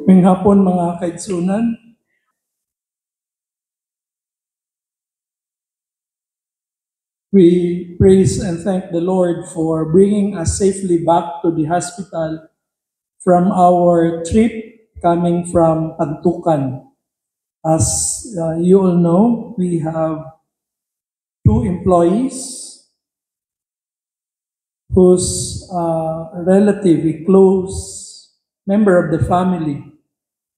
Ngayong hapon mga kaigsunan, we praise and thank the Lord for bringing us safely back to the hospital from our trip coming from Pantukan. As you all know, we have 2 employees whose relative, a close member of the family,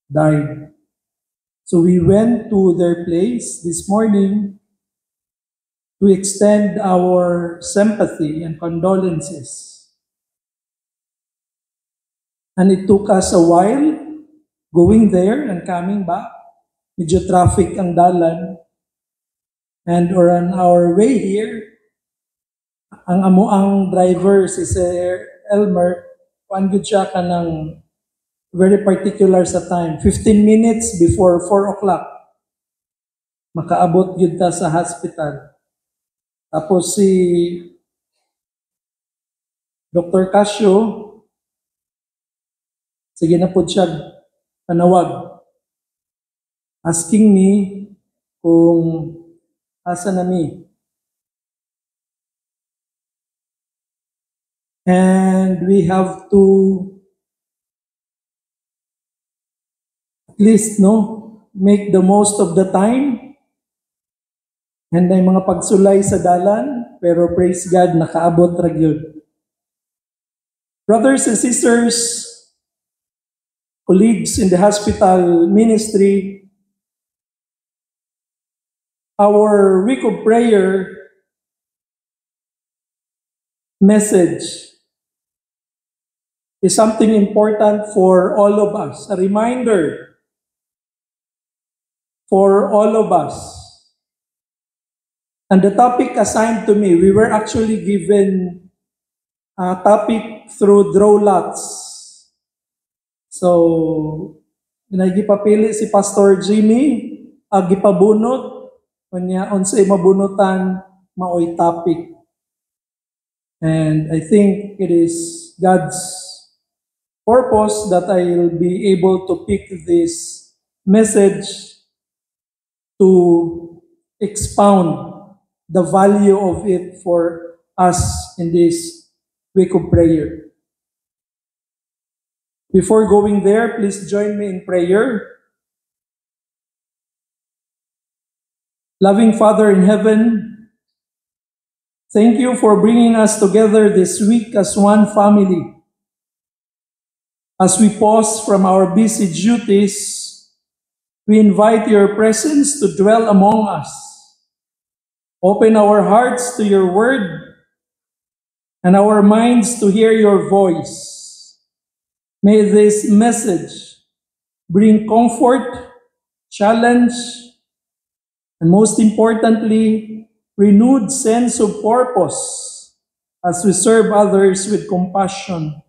died. So we went to their place this morning to extend our sympathy and condolences. And it took us a while going there and coming back. Medyo traffic ang dalan. And on our way here, ang driver si Sir Elmer, kuan gud siya kanang very particular sa time. 15 minutes before 4 o'clock, makaabot yun ta sa hospital. Tapos si Dr. Casio, sige na po siya panawag, asking me kung asa na mi. And we have to at least make the most of the time. And may mga pagsulay sa dalan, pero praise God, nakaabot ra gyud. Brothers and sisters, colleagues in the hospital ministry, our week of prayer message is something important for all of us, a reminder for all of us. And the topic assigned to me, we were actually given a topic through draw lots. So, ginagipapili si Pastor Jimmy, gipabunot, kanya unsay mabunutan, maoy topic. And I think it is God's purpose that I will be able to pick this message to expound the value of it for us in this week of prayer. Before going there, please join me in prayer. Loving Father in heaven, thank you for bringing us together this week as one family. As we pause from our busy duties, we invite your presence to dwell among us. Open our hearts to your word and our minds to hear your voice. May this message bring comfort, challenge, and most importantly, renewed sense of purpose as we serve others with compassion.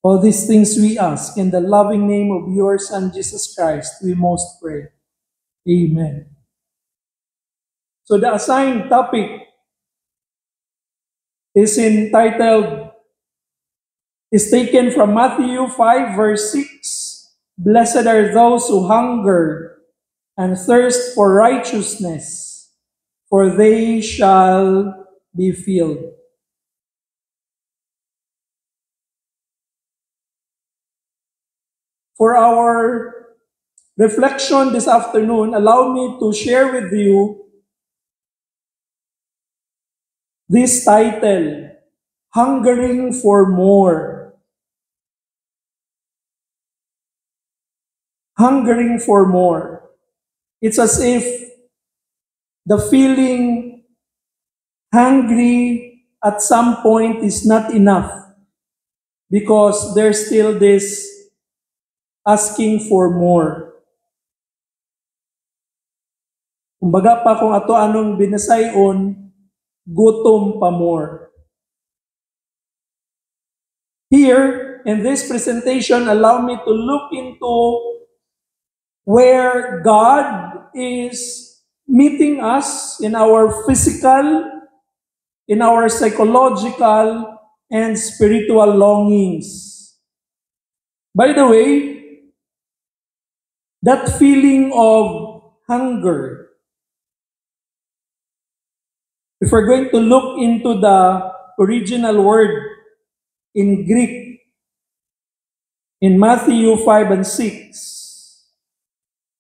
All these things we ask in the loving name of your Son, Jesus Christ, we most pray. Amen. So the assigned topic is taken from Matthew 5 verse 6. Blessed are those who hunger and thirst for righteousness, for they shall be filled. For our reflection this afternoon, allow me to share with you this title, Hungering for More. Hungering for more. It's as if the feeling hungry at some point is not enough because there's still this asking for more. Kumbaga pa kung ato anong binasayon, gutom pa more. Here, in this presentation, allow me to look into where God is meeting us in our physical, in our psychological, and spiritual longings. By the way, that feeling of hunger, if we're going to look into the original word in Greek, in Matthew 5 and 6,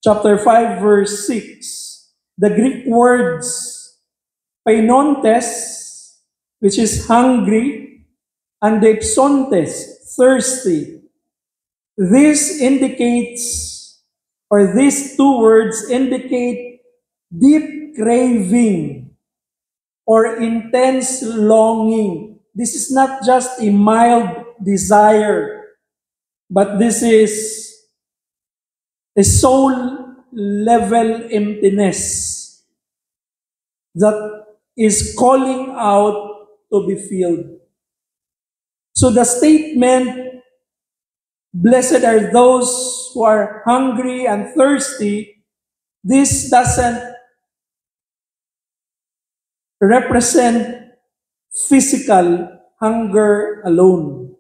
chapter 5 verse 6, the Greek words painontes, which is hungry, and dipsontes, thirsty. This indicates, or these two words indicate deep craving or intense longing. This is not just a mild desire, but this is a soul level emptiness that is calling out to be filled. So the statement, blessed are those who are hungry and thirsty, this doesn't represent physical hunger alone,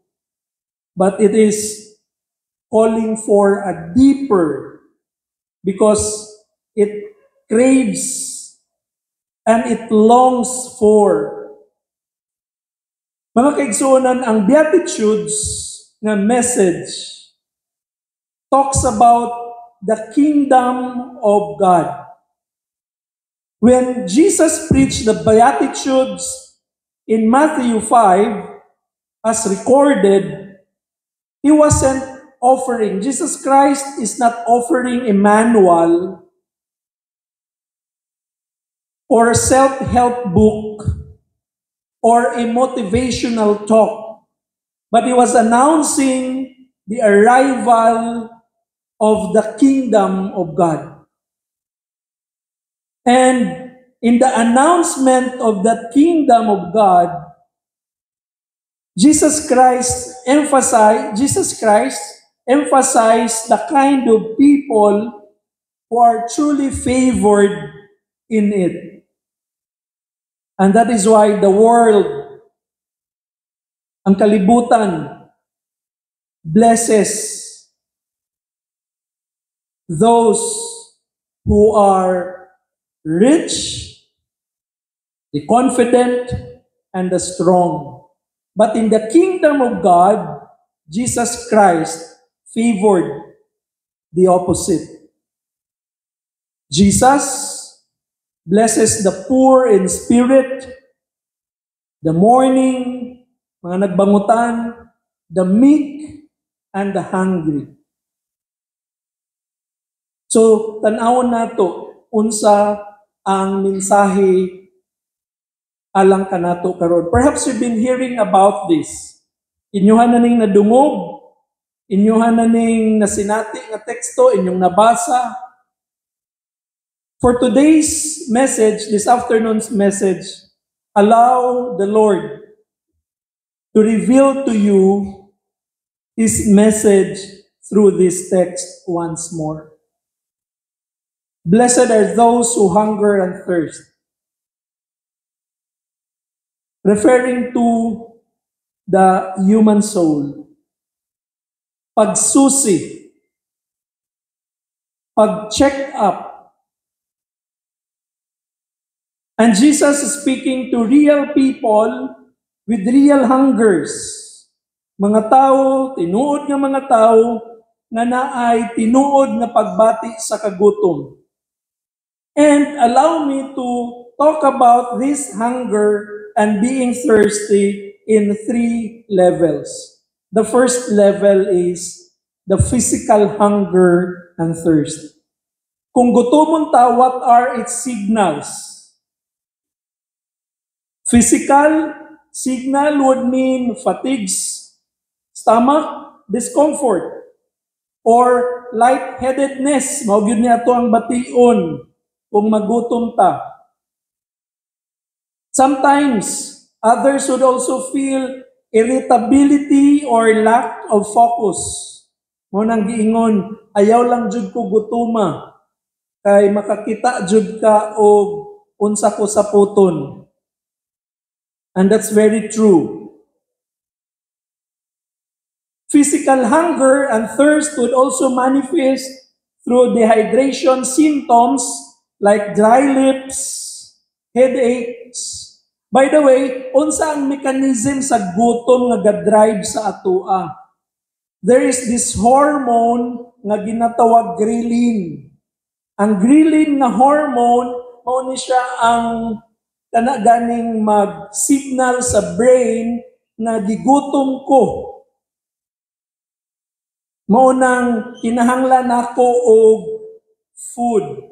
but it is calling for a deeper, because it craves and it longs for. Mga kaigsuonan, ang Beatitudes na message talks about the kingdom of God. When Jesus preached the Beatitudes in Matthew 5, as recorded, He wasn't offering, Jesus Christ is not offering a manual or a self-help book or a motivational talk, but He was announcing the arrival of the kingdom of God. And in the announcement of the kingdom of God, Jesus Christ emphasized the kind of people who are truly favored in it. And that is why the world, ang kalibutan, blesses those who are rich, the confident, and the strong. But in the kingdom of God, Jesus Christ favored the opposite. Jesus blesses the poor in spirit, the mourning, mga nagbangutan, the meek, and the hungry. So, tanawon nato unsa ang mensahe alang kanato karon. Perhaps you've been hearing about this. Inyuhan na ning nadungog, inyuhan na ning nasinati nga teksto, inyong nabasa. For today's message, this afternoon's message, allow the Lord to reveal to you His message through this text once more. Blessed are those who hunger and thirst. referring to the human soul. Pagsusi, pag-check up. And Jesus is speaking to real people with real hungers. Mga tao, tinuod nga mga tao, nga naay tinuod na pagbati sa kagutom. And allow me to talk about this hunger and being thirsty in 3 levels. The first level is the physical hunger and thirst. Kung gutomon ta, what are its signals? Physical signal would mean fatigues, stomach discomfort, or lightheadedness. Mao gyud niya ato ang bation kung magutom ta. Sometimes, others would also feel irritability or lack of focus. Mo nang giingon, ayaw lang jud ko gutuma kay makakita jud ka og unsa ko sa puton. And that's very true. Physical hunger and thirst would also manifest through dehydration symptoms like dry lips, headaches. By the way, unsa ang mechanism sa gutom nga ga-drive sa atoa? There is this hormone nga ginatawag ghrelin. Ang ghrelin na hormone, mao ni siya ang ganing mag-signal sa brain na gigutom ko. Mao nang kinahanglan nako og food.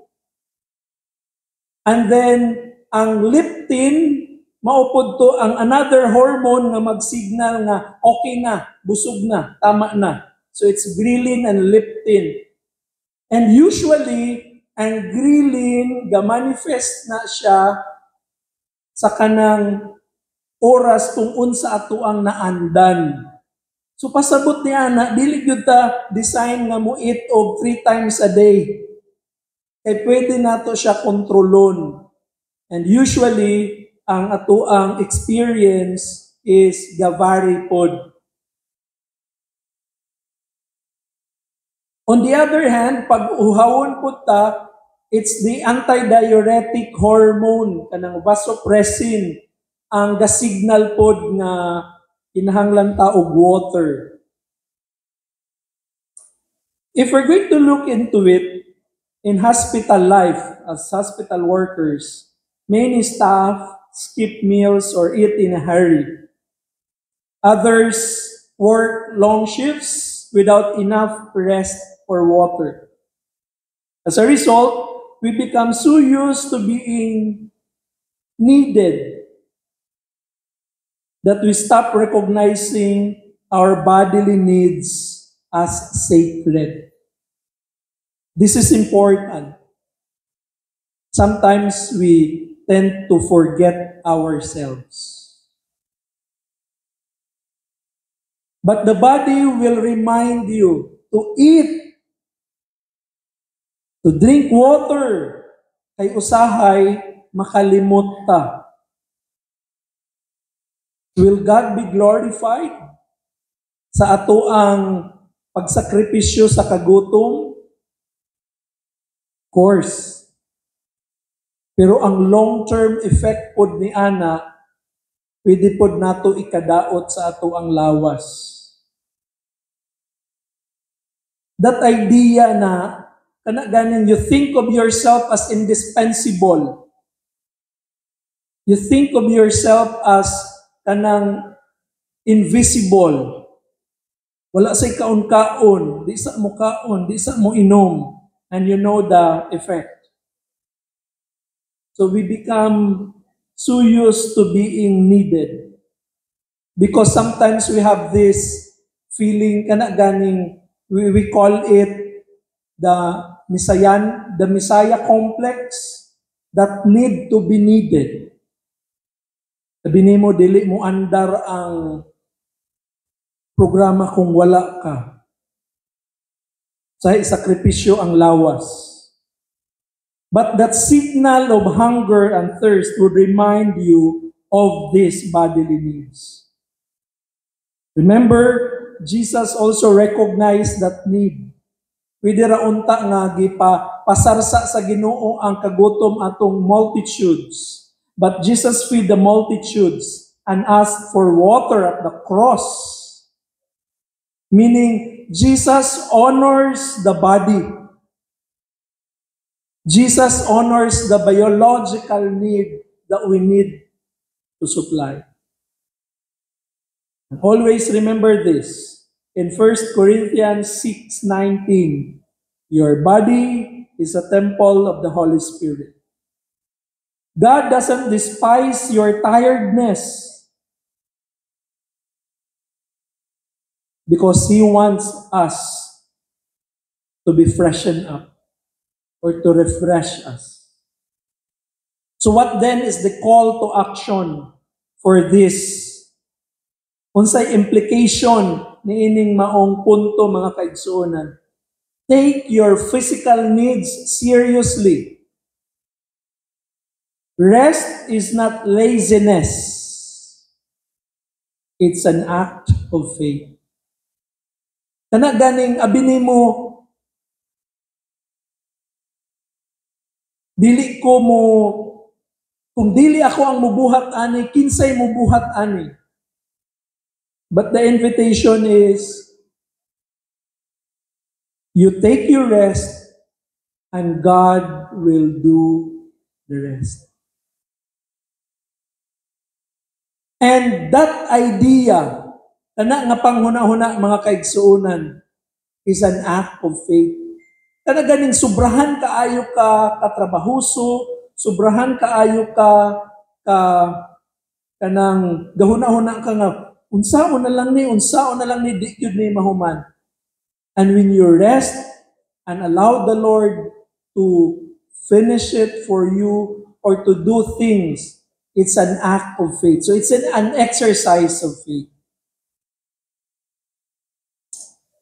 And then, ang leptin, maupod to ang another hormone nga mag-signal nga okay na, busog na, tama na. So it's ghrelin and leptin. And usually, ang ghrelin, ga-manifest na siya sa kanang oras kung unsa ato ang naandan. So pasabot niya na, dili gyud ta design nga mo eat og 3 times a day. Kay pwede nato siya kontrolon. And usually, ang ato ang experience is gavari pod. On the other hand, pag uhawon po ta, it's the antidiuretic hormone, kanang vasopressin, ang ga-signal pod nga kinahanglan ta og water. If we're going to look into it, in hospital life, as hospital workers, many staff skip meals or eat in a hurry. Others work long shifts without enough rest or water. As a result, we become so used to being needed that we stop recognizing our bodily needs as sacred. This is important. Sometimes we tend to forget ourselves. But the body will remind you to eat, to drink water, kay usahay makalimot ta. Will God be glorified sa ato ang pagsakripisyo sa kagutom? Of course. Pero ang long-term effect pod ni ana, pwede pod nato ikadaot sa ato ang lawas. That idea na ganin you think of yourself as indispensable. You think of yourself as kanang invisible. Wala say kaon-kaon, di sa mo kaon, di sa mo inom, and you know the effect. So we become so used to being needed. Because sometimes we have this feeling, we call it the Messiah complex that need to be needed. Sabi mo, dili mo andar ang programa kung wala ka. Sa sakripisyo ang lawas. But that signal of hunger and thirst would remind you of these bodily needs. Remember, Jesus also recognized that need. Pwede ra unta nga pasarsa sa Ginoo ang kagutom atong multitudes. But Jesus feed the multitudes and asked for water at the cross. Meaning, Jesus honors the body. Jesus honors the biological need that we need to supply. And always remember this. In 1 Corinthians 6:19, your body is a temple of the Holy Spirit. God doesn't despise your tiredness because He wants us to be freshened up or to refresh us. So what then is the call to action for this? Unsay implication niining maong punto mga kaigsuonan? Take your physical needs seriously. Rest is not laziness. It's an act of faith. Kana ganing abini mo, dili ko mo, kung dili ako ang mubuhat ani, kinsay mubuhat ani. But the invitation is, you take your rest and God will do the rest. And that idea, kana nga panghuna-huna mga kaigsuonan, is an act of faith. Kana ganing sobrahan kaayo ka katrabahuso, sobrahan kaayo ka kanang gahuna-huna ka nga unsaon na lang ni di gyud ni mahuman. And when you rest and allow the Lord to finish it for you or to do things, it's an act of faith. So it's an exercise of faith.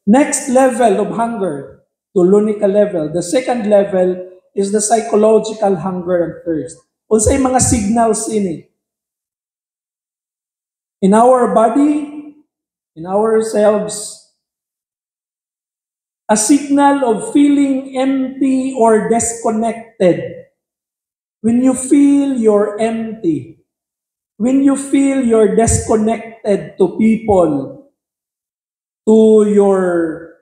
Next level of hunger, tulunika level. The second level is the psychological hunger and thirst. Unsay mga signals ini? In our body, in ourselves, a signal of feeling empty or disconnected. When you feel you're empty, when you feel you're disconnected to people, to your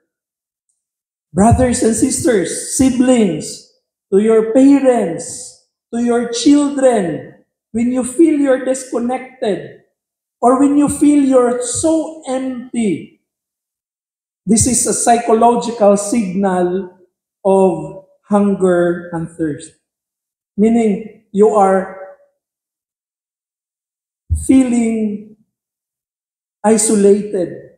brothers and sisters, siblings, to your parents, to your children, when you feel you're disconnected, or when you feel you're so empty, this is a psychological signal of hunger and thirst. Meaning, you are feeling isolated.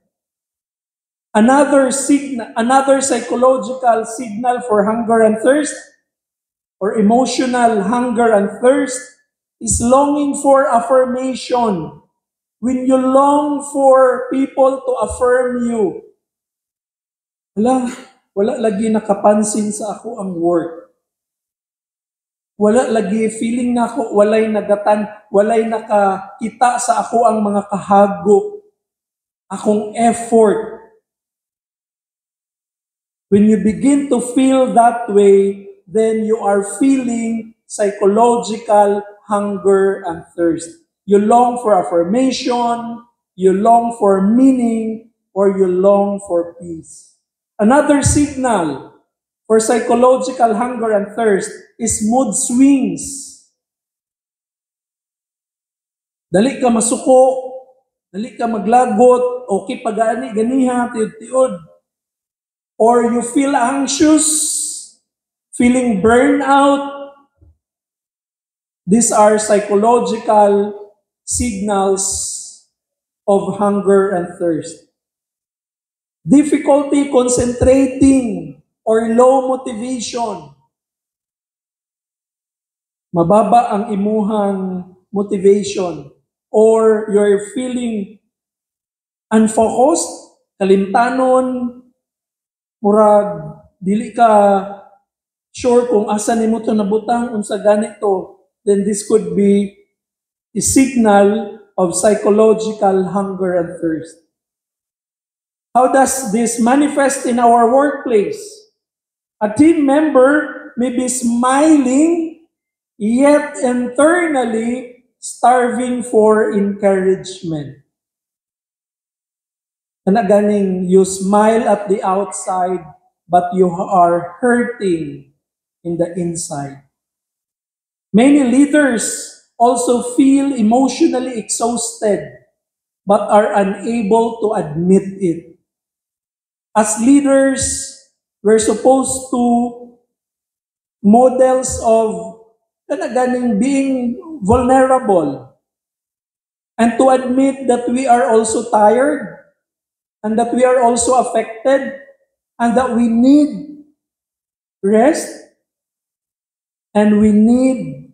Another psychological signal for hunger and thirst, or emotional hunger and thirst, is longing for affirmation. When you long for people to affirm you, wala lagi nakapansin sa ako ang work. Wala lagi, feeling na ako, walay nakakita sa ako ang mga kahagop, akong effort. When you begin to feel that way, then you are feeling psychological hunger and thirst. You long for affirmation, you long for meaning, or you long for peace. Another signal for psychological hunger and thirst is mood swings. Dali ka masuko, dali ka maglagot, okay pag-ani, ganiha, tiod-tiod. Or you feel anxious, feeling burnout. These are psychological signals of hunger and thirst. Difficulty concentrating or low motivation. Mababa ang imuhang motivation, or you're feeling unfocused, kalimtanon, murag dili ka sure kung asa nimo to nabutang unsa ganito, then this could be a signal of psychological hunger and thirst. How does this manifest in our workplace? A team member may be smiling, yet internally starving for encouragement. And again, you smile at the outside, but you are hurting in the inside. Many leaders also feel emotionally exhausted, but are unable to admit it. As leaders, we're supposed to models of being vulnerable and to admit that we are also tired and that we are also affected and that we need rest and we need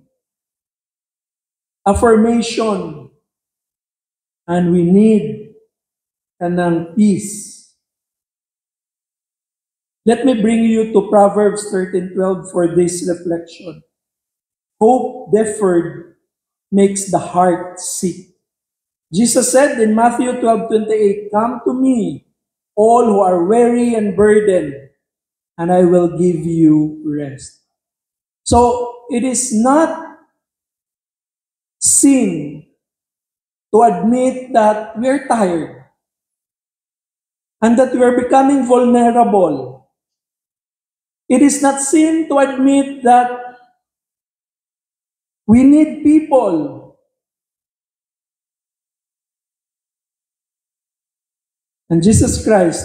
affirmation and we need peace. Let me bring you to Proverbs 13:12 for this reflection. Hope deferred makes the heart sick. Jesus said in Matthew 12:28, "Come to me, all who are weary and burdened, and I will give you rest." So it is not sin to admit that we're tired and that we're becoming vulnerable. It is not sin to admit that we need people. And Jesus Christ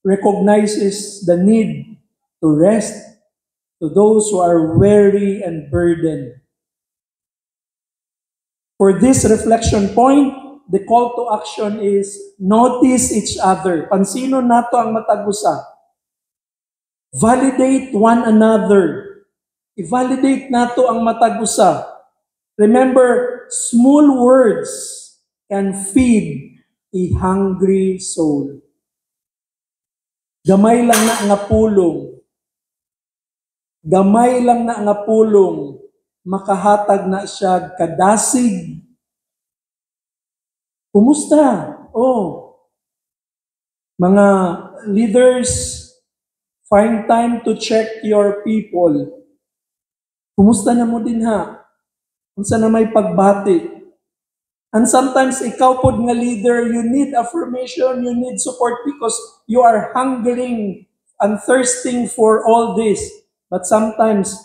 recognizes the need to rest to those who are weary and burdened. For this reflection point, the call to action is notice each other. Pansino nato ang matag-usa. Validate one another. I-validate nato ang matag-usa. Remember, small words can feed a hungry soul. Gamay lang na nga pulong. Gamay lang na nga pulong. Makahatag na siya kadasig. Kumusta? Oh. Mga leaders, find time to check your people. Kumusta na mo din ha? Unsa na may pagbati. And sometimes ikaw pod nga leader, you need affirmation, you need support because you are hungering and thirsting for all this. But sometimes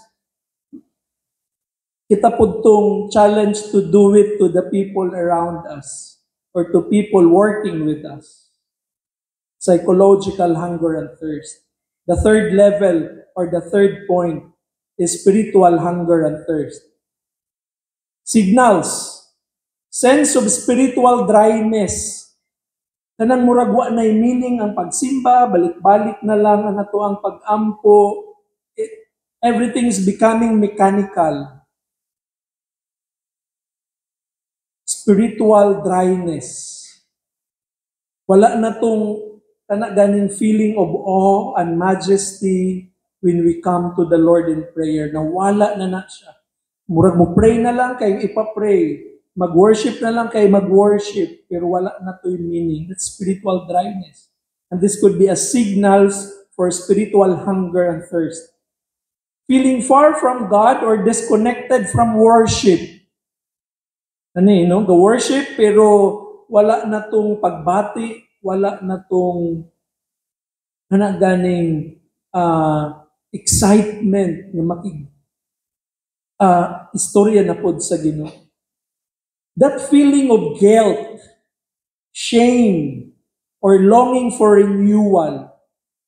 kita pod tong challenge to do it to the people around us or to people working with us. Psychological hunger and thirst. The third level or the third point is spiritual hunger and thirst. Signals. Sense of spiritual dryness. Kanang murag wa nay meaning ang pagsimba, balik-balik na lang ang ato ang pag-ampo. Everything is becoming mechanical. Spiritual dryness. Wala na tong ganing feeling of awe and majesty when we come to the Lord in prayer. Nawala na siya. Murag mo pray na lang kay ipapray. Mag-worship na lang kay mag-worship. Pero wala na to yung meaning. That's spiritual dryness. And this could be a signals for spiritual hunger and thirst. Feeling far from God or disconnected from worship. The worship pero wala na tong pagbati, wala na tong ganing excitement nga istorya na pod sa Ginoo. That feeling of guilt, shame, or longing for renewal.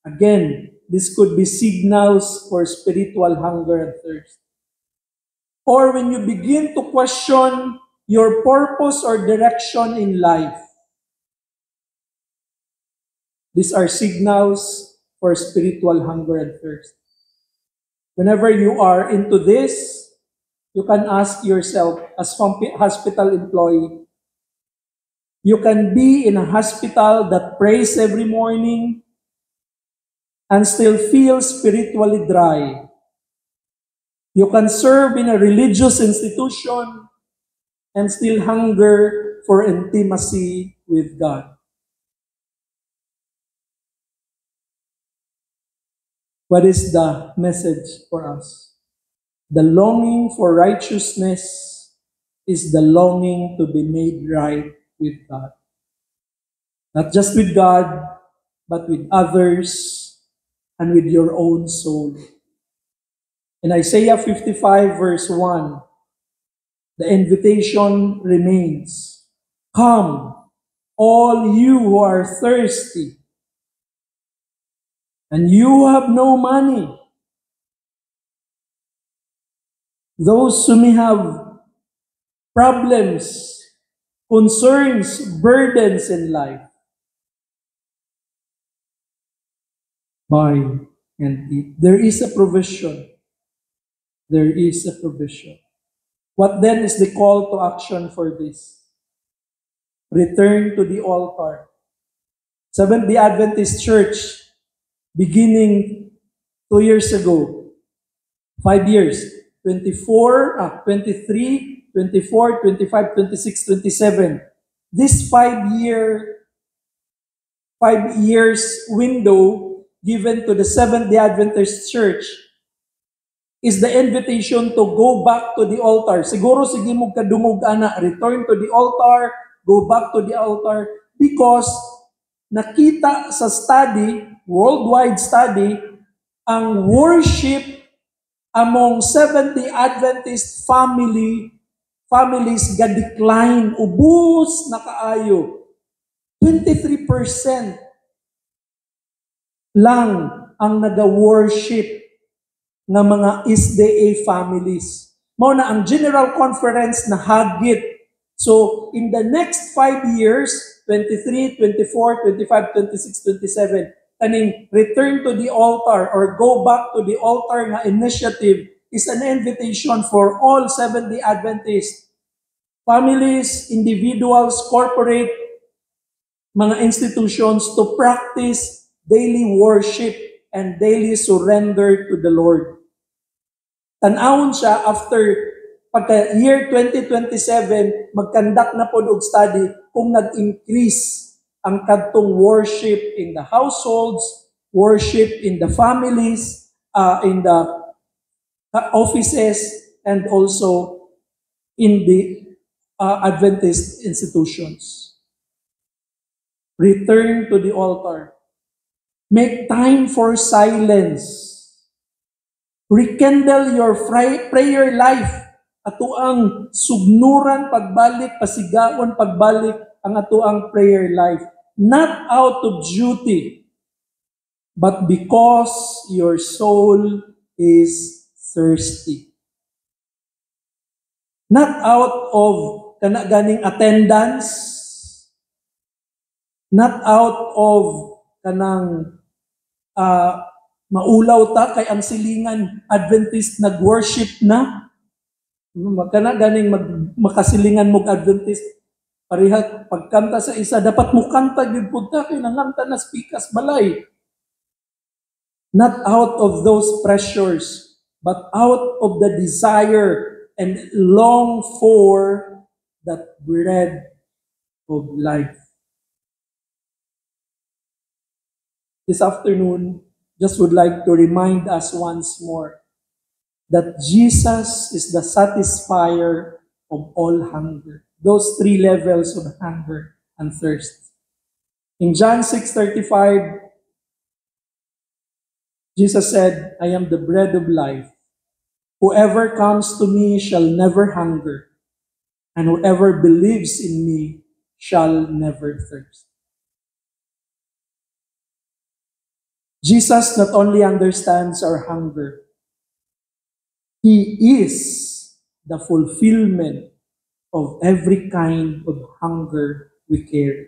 Again, this could be signals for spiritual hunger and thirst. Or when you begin to question your purpose or direction in life. These are signals for spiritual hunger and thirst. Whenever you are into this, you can ask yourself, as hospital employee, you can be in a hospital that prays every morning and still feel spiritually dry. You can serve in a religious institution and still hunger for intimacy with God. What is the message for us? The longing for righteousness is the longing to be made right with God. Not just with God, but with others and with your own soul. In Isaiah 55 verse 1, the invitation remains. Come, all you who are thirsty, and you who have no money, those who may have problems, concerns, burdens in life, buy and eat. There is a provision. There is a provision. What then is the call to action for this? Return to the altar. Seventh-day Adventist Church, beginning 2 years ago, 5 years, 23, 24, 25, 26, 27. This 5 years window given to the Seventh-day Adventist Church is the invitation to go back to the altar. Siguro sige mo kadungog ana, return to the altar, go back to the altar, because nakita sa study, worldwide study, ang worship among Seventh-day Adventist families ga-decline, ubos na kaayo. 23% lang ang naga-worship ng mga SDA families. Mao na ang General Conference na hagit. So, in the next 5 years, 23, 24, 25, 26, 27, kaning return to the altar or go back to the altar nga initiative is an invitation for all Seventh-day Adventists, families, individuals, corporate, mga institutions to practice daily worship and daily surrender to the Lord. Tanawon siya after pagka year 2027, mag-conduct na po og study kung nag-increase ang kadtong worship in the households, worship in the families, in the offices, and also in the Adventist institutions. Return to the altar. Make time for silence. Rekindle your prayer life. Ato ang sugnuran pagbalik, pasigaon pagbalik ang ato ang prayer life. Not out of duty, but because your soul is thirsty. Not out of ganing attendance, not out of kanang maulaw ta kay ang silingan Adventist nag-worship na. Magkana ganing makasilingan mo Adventist. Pareha pagkanta sa isa, dapat mo kanta gyud pud ta kay nanganta na speakers balay. Not out of those pressures, but out of the desire and long for that bread of life. This afternoon, just would like to remind us once more that Jesus is the satisfier of all hunger. Those 3 levels of hunger and thirst. In John 6:35, Jesus said, I am the bread of life. Whoever comes to me shall never hunger, and whoever believes in me shall never thirst. Jesus not only understands our hunger, He is the fulfillment of every kind of hunger we carry.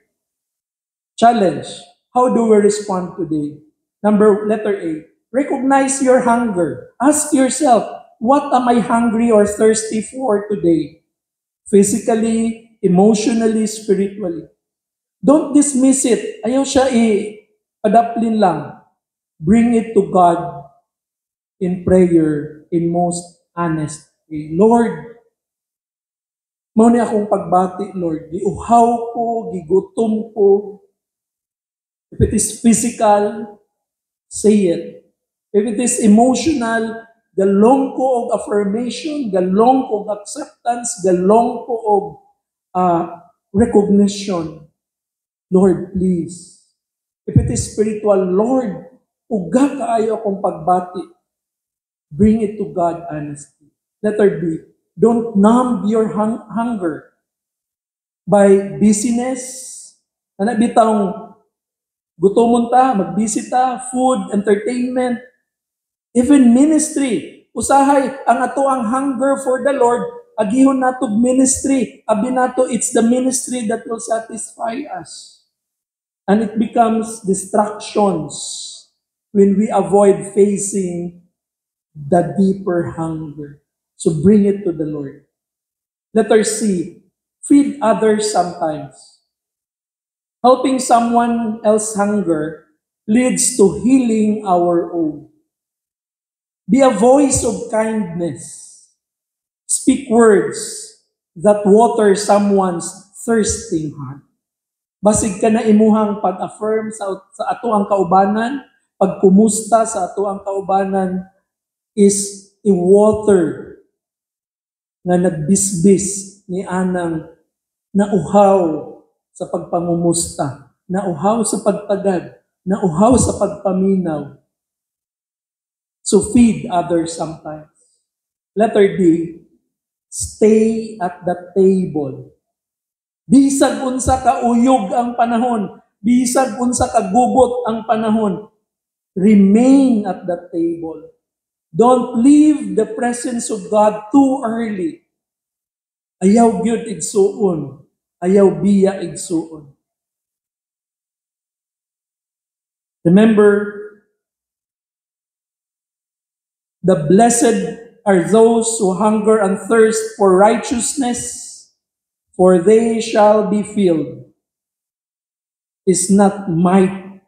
Challenge, how do we respond today? Letter A, recognize your hunger. Ask yourself, what am I hungry or thirsty for today? Physically, emotionally, spiritually. Don't dismiss it. Ayaw siya padaplin lang. Bring it to God in prayer, in most honest way. Lord, Mao ni akong pagbati, Lord. Giuhaw ko, gigutom ko. If it is physical, say it. If it is emotional, galong ko og affirmation, galong ko og acceptance, galong ko og recognition. Lord, please. If it is spiritual, Lord, uga kaayo akong pagbati. Bring it to God honestly. Letter B, don't numb your hunger by busyness. Ana bitang gutomon ta, magbisi ta, food, entertainment, even ministry. Usahay ang ato ang hunger for the Lord, agihon nato ministry. Abi nato, it's the ministry that will satisfy us. And it becomes distractions when we avoid facing the deeper hunger. So bring it to the Lord. Letter C, feed others sometimes. Helping someone else's hunger leads to healing our own. Be a voice of kindness. Speak words that water someone's thirsting heart. Basig ka na imuhang pag-affirm sa ato ang kaubanan, pagkumusta sa ato ang kaubanan is i-water na nagbisbis ni anang nauhaw sa pagpangumusta, nauhaw sa pagtagad, nauhaw sa pagpaminaw. So feed others sometimes. Letter D, stay at the table. Bisag unsa ka uyog ang panahon, bisag unsa ka gubot ang panahon, remain at the table. Don't leave the presence of God too early. Ayaw gyud igsuon, ayaw biya igsuon. Remember, the blessed are those who hunger and thirst for righteousness, for they shall be filled. Is not might,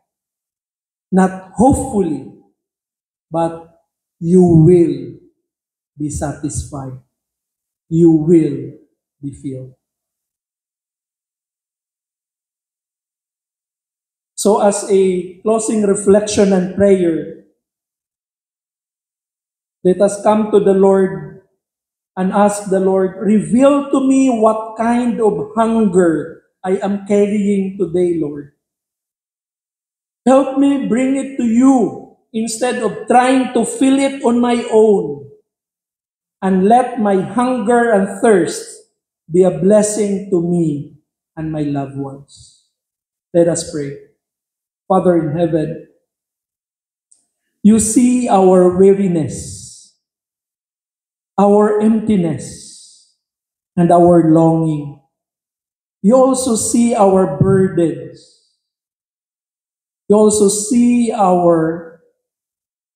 not hopefully, but you will be satisfied. You will be filled. So as a closing reflection and prayer, let us come to the Lord and ask the Lord, reveal to me what kind of hunger I am carrying today, Lord. Help me bring it to you instead of trying to fill it on my own. And let my hunger and thirst be a blessing to me and my loved ones. Let us pray. Father in heaven, you see our weariness, our emptiness, and our longing. You also see our burdens. You also see our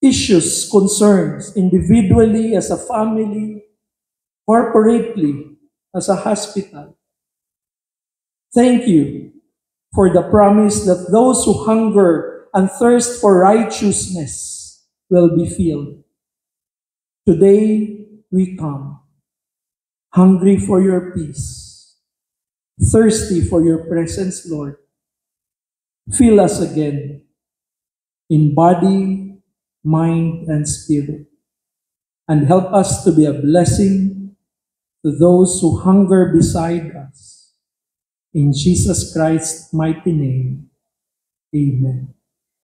issues, concerns, individually, as a family, corporately, as a hospital. Thank you for the promise that those who hunger and thirst for righteousness will be filled. Today, we come, hungry for your peace, thirsty for your presence, Lord. Fill us again in body, mind, and spirit, and help us to be a blessing to those who hunger beside us. In Jesus Christ's mighty name, amen.